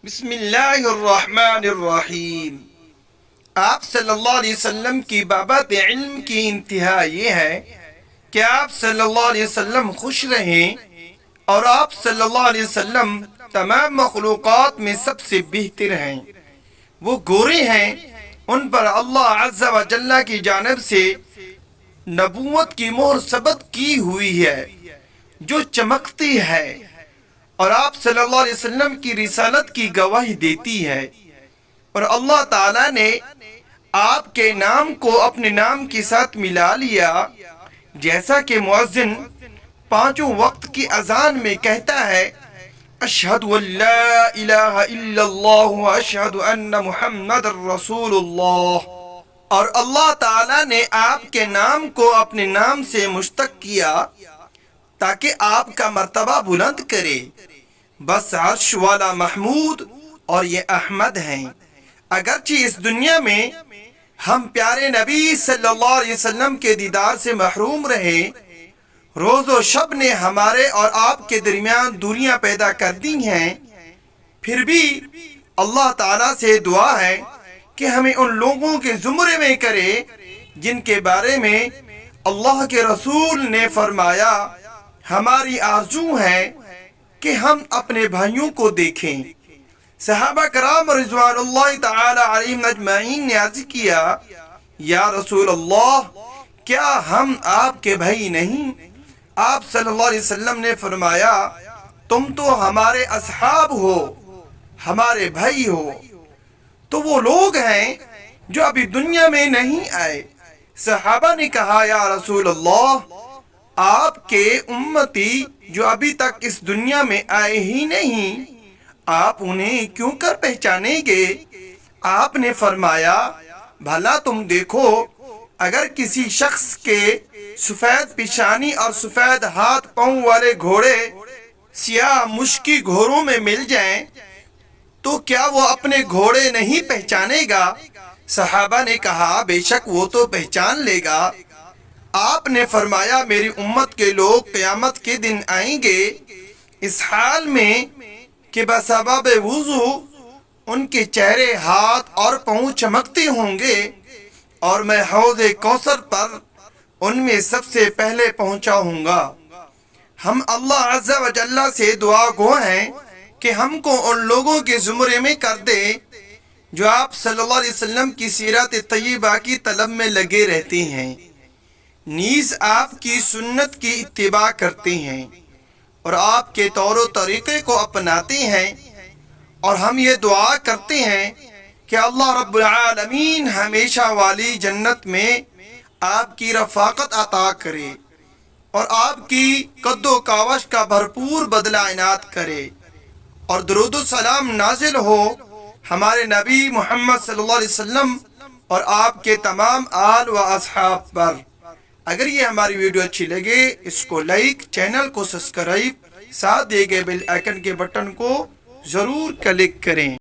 بسم اللہ الرحمن الرحیم۔ آپ صلی اللہ علیہ وسلم کی بابت علم کی انتہا یہ ہے کہ آپ صلی اللہ علیہ وسلم خوش رہیں، اور آپ صلی اللہ علیہ وسلم تمام مخلوقات میں سب سے بہتر ہیں۔ وہ گورے ہیں، ان پر اللہ عز و جل کی جانب سے نبوت کی مہر ثبت کی ہوئی ہے جو چمکتی ہے، اور آپ صلی اللہ علیہ وسلم کی رسالت کی گواہی دیتی ہے، اور اللہ تعالیٰ نے آپ کے نام کو اپنے نام کے ساتھ ملا لیا، جیسا کہ مؤذن پانچوں وقت کی اذان میں کہتا ہے، اشہد ان لا الہ الا اللہ و اشہد ان محمد رسول اللہ۔ اور اللہ تعالیٰ نے آپ کے نام کو اپنے نام سے مشتق کیا تاکہ آپ کا مرتبہ بلند کرے۔ بس عرش والا محمود اور یہ احمد ہیں۔ اگرچہ اس دنیا میں ہم پیارے نبی صلی اللہ علیہ وسلم کے دیدار سے محروم رہے، روز و شب نے ہمارے اور آپ کے درمیان دوریاں پیدا کر دی ہیں، پھر بھی اللہ تعالیٰ سے دعا ہے کہ ہمیں ان لوگوں کے زمرے میں کرے جن کے بارے میں اللہ کے رسول نے فرمایا، ہماری آرزو ہے کہ ہم اپنے بھائیوں کو دیکھیں۔ صحابہ کرام رضوان اللہ تعالی علیہم اجمعین نے عرض کیا، یا رسول اللہ، کیا ہم آپ کے بھائی نہیں؟ آپ صلی اللہ علیہ وسلم نے فرمایا، تم تو ہمارے اصحاب ہو، ہمارے بھائی ہو۔ تو وہ لوگ ہیں جو ابھی دنیا میں نہیں آئے۔ صحابہ نے کہا، یا رسول اللہ، آپ کے امتی جو ابھی تک اس دنیا میں آئے ہی نہیں، آپ انہیں کیوں کر پہچانیں گے؟ آپ نے فرمایا، بھلا تم دیکھو، اگر کسی شخص کے سفید پیشانی اور سفید ہاتھ پاؤں والے گھوڑے سیاہ مشکی گھوڑوں میں مل جائیں تو کیا وہ اپنے گھوڑے نہیں پہچانے گا؟ صحابہ نے کہا، بے شک وہ تو پہچان لے گا۔ آپ نے فرمایا، میری امت کے لوگ قیامت کے دن آئیں گے اس حال میں کہ بسبب وضو ان کے چہرے، ہاتھ اور پاؤں چمکتے ہوں گے، اور میں حوض کوثر پر ان میں سب سے پہلے پہنچا ہوں گا۔ ہم اللہ عز و جل سے دعا گو ہیں کہ ہم کو ان لوگوں کے زمرے میں کر دے جو آپ صلی اللہ علیہ وسلم کی سیرت طیبہ کی طلب میں لگے رہتے ہیں، نیز آپ کی سنت کی اتباع کرتے ہیں، اور آپ کے طور و طریقے کو اپناتے ہیں۔ اور ہم یہ دعا کرتے ہیں کہ اللہ رب العالمین ہمیشہ والی جنت میں آپ کی رفاقت عطا کرے، اور آپ کی قد و کاوش کا بھرپور بدلہ عنایت کرے، اور درود و سلام نازل ہو ہمارے نبی محمد صلی اللہ علیہ وسلم اور آپ کے تمام آل و اصحاب پر۔ اگر یہ ہماری ویڈیو اچھی لگے، اس کو لائک، چینل کو سبسکرائب، ساتھ دیے گئے بیل آئیکن کے بٹن کو ضرور کلک کریں۔